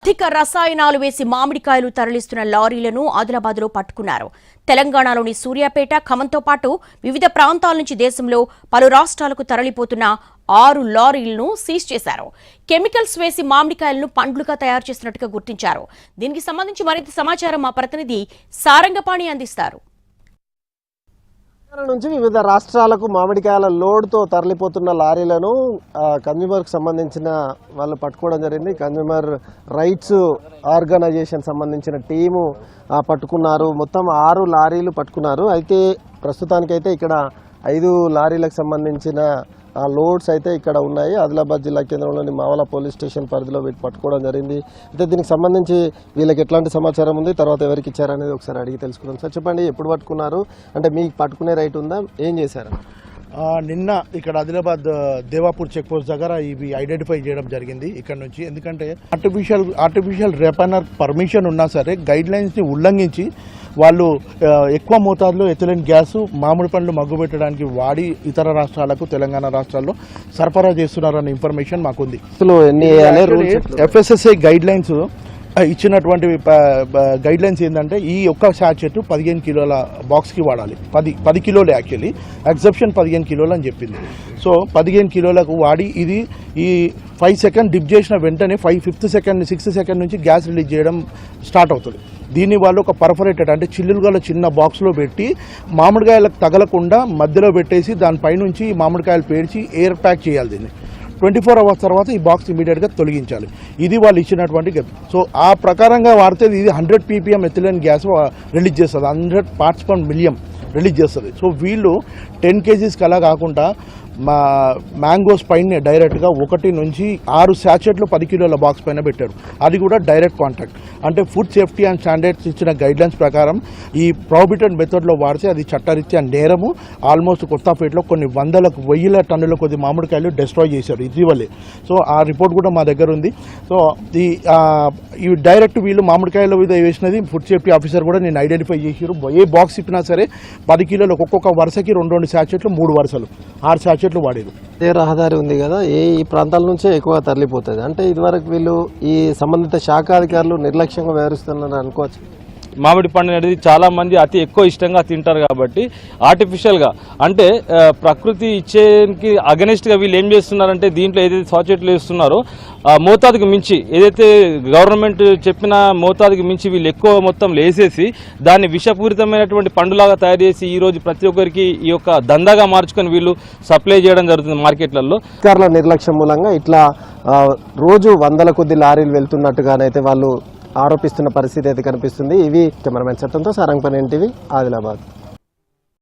అధిక రసాయనాలు వేసి మామిడికాయలు తరలిస్తున్న లారీలను ఆదిలాబాద్లో పట్టుకున్నారు. తెలంగాణలోని సూర్యాపేట, ఖమ్మంతో పాటు వివిధ ప్రాంతాల నుంచి దేశంలో పలు రాష్ట్రాలకు తరలిపోతున్న 6 లారీలను సీజ్ చేశారు. కెమికల్స్ వేసి మామిడికాయలను పండ్లుగా తయారు చేసినట్టుగా గుర్తించారు. దీనికి సంబంధించి మరింత సమాచారం మా ప్రతినిధి సారంగపాణి అందిస్తారు. నుంచి వివిధ రాష్ట్రాలకు మామిడికాయల లోడ్తో తరలిపోతున్న లారీలను కన్జ్యూమర్కి సంబంధించిన వాళ్ళు పట్టుకోవడం జరిగింది. కన్జ్యూమర్ రైట్స్ ఆర్గనైజేషన్ సంబంధించిన టీము పట్టుకున్నారు. మొత్తం 6 లారీలు పట్టుకున్నారు. అయితే ప్రస్తుతానికైతే ఇక్కడ 5 లారీలకు సంబంధించిన లోడ్స్ అయితే ఇక్కడ ఉన్నాయి. ఆదిలాబాద్ జిల్లా కేంద్రంలోని మావల పోలీస్ స్టేషన్ పరిధిలో వీటి పట్టుకోవడం జరిగింది. అయితే దీనికి సంబంధించి వీళ్ళకి ఎట్లాంటి సమాచారం ఉంది, తర్వాత ఎవరికి ఇచ్చారనేది ఒకసారి అడిగి తెలుసుకుందాం. సార్ చెప్పండి, ఎప్పుడు పట్టుకున్నారు, అంటే మీకు పట్టుకునే రైట్ ఉందా, ఏం చేశారు? నిన్న ఇక్కడ ఆదిలాబాద్ దేవాపూర్ చెక్ పోస్ట్ దగ్గర ఇవి ఐడెంటిఫై చేయడం జరిగింది. ఇక్కడ నుంచి ఎందుకంటే ఆర్టిఫిషియల్ రేపనర్ పర్మిషన్ ఉన్నా సరే గైడ్ లైన్స్ని ఉల్లంఘించి వాళ్ళు ఎక్కువ మోతాదులో ఎథిలిన్ గ్యాస్ మామిడి పండ్లు మగ్గుపెట్టడానికి వాడి ఇతర రాష్ట్రాలకు, తెలంగాణ రాష్ట్రాల్లో సరఫరా చేస్తున్నారన్న ఇన్ఫర్మేషన్ మాకుంది. FSSAI గైడ్ లైన్స్ ఇచ్చినటువంటి గైడ్ లైన్స్ ఏంటంటే ఈ ఒక్క శాచెట్ 15 కిలోల బాక్స్కి వాడాలి. 10 కిలోలు యాక్చువల్లీ, ఎగ్జెప్షన్ 15 కిలోలు అని చెప్పింది. సో 15 కిలోలకు వాడి ఇది ఈ 5 సెకండ్ డిప్ చేసిన వెంటనే 5th సెకండ్ 6th సెకండ్ నుంచి గ్యాస్ రిలీజ్ చేయడం స్టార్ట్ అవుతుంది. దీన్ని వాళ్ళు ఒక పర్ఫరేటెడ్ అంటే చిల్లులుగా చిన్న బాక్స్లో పెట్టి మామిడికాయలకు తగలకుండా మధ్యలో పెట్టేసి దానిపైనుంచి మామిడికాయలు పేర్చి ఎయిర్ ప్యాక్ చేయాలి. దీన్ని 24 అవర్స్ తర్వాత ఈ బాక్స్ ఇమీడియట్గా తొలగించాలి. ఇది వాళ్ళు ఇచ్చినటువంటి గది. సో ఆ ప్రకారంగా వాడితే ఇది 100 ppm ఎథిలిన్ గ్యాస్ రిలీజ్ చేస్తుంది, 100 parts per million రిలీజ్ చేస్తుంది. సో వీళ్ళు 10 kgs అలా కాకుండా మా మ్యాంగోస్ పైన డైరెక్ట్గా 1 నుంచి 6 శాచెట్లు 10 కిలోల బాక్స్ పైన పెట్టారు. అది కూడా డైరెక్ట్ కాంటాక్ట్. అంటే ఫుడ్ సేఫ్టీ అండ్ స్టాండర్డ్స్ ఇచ్చిన గైడ్లైన్స్ ప్రకారం ఈ ప్రొహిబిటెడ్ మెథడ్లో వాడితే అది చట్టరీత్యా నేరము. ఆల్మోస్ట్ కొత్తపేటలో కొన్ని 1,000 టన్నుల కొద్ది మామిడికాయలు డిస్ట్రాయ్ చేశారు ఇటీవలే. సో ఆ రిపోర్ట్ కూడా మా దగ్గర ఉంది. సో ఈ డైరెక్ట్ వీళ్ళు మామిడికాయల మీద వేసినది ఫుడ్ సేఫ్టీ ఆఫీసర్ కూడా నేను ఐడెంటిఫై చేసారు. ఏ బాక్స్ ఇప్పినా సరే 10 కిలోలకు ఒక్కొక్క వరుసకి 2 శాచెట్లు 3 వరుసలు 6 శాచెట్లు వాడేది. ఏ రహదారి ఉంది కదా, ఈ ప్రాంతాల నుంచే ఎక్కువ తరలిపోతుంది. అంటే ఇదివరకు వీళ్ళు ఈ సంబంధిత శాఖ అధికారులు నిర్లక్ష్యంగా వ్యవహరిస్తున్నారని అనుకోవచ్చు. మామిడి పండు అనేది చాలా మంది అతి ఎక్కువ ఇష్టంగా తింటారు కాబట్టి ఆర్టిఫిషియల్గా అంటే ప్రకృతి ఇచ్చేకి అగెనిస్ట్గా వీళ్ళు ఏం చేస్తున్నారంటే దీంట్లో ఏదైతే సాచెట్లు వేస్తున్నారో మోతాదుకు మించి ఏదైతే గవర్నమెంట్ చెప్పిన మోతాదుకు మించి వీళ్ళు ఎక్కువ మొత్తం వేసేసి దాన్ని విషపూరితమైనటువంటి పండులాగా తయారు చేసి ఈరోజు ప్రతి ఒక్కరికి ఈ యొక్క దందాగా మార్చుకొని వీళ్ళు సప్లై చేయడం జరుగుతుంది మార్కెట్లలో. అధికారుల నిర్లక్ష్యం మూలంగా ఇట్లా రోజు 100 కొద్ది లారీలు వెళ్తున్నట్టుగానైతే వాళ్ళు ఆరోపిస్తున్న పరిస్థితి అయితే కనిపిస్తుంది. ఇవి కెమెరామెన్ చట్టంతో సారంగపాణి NTV ఆదిలాబాద్.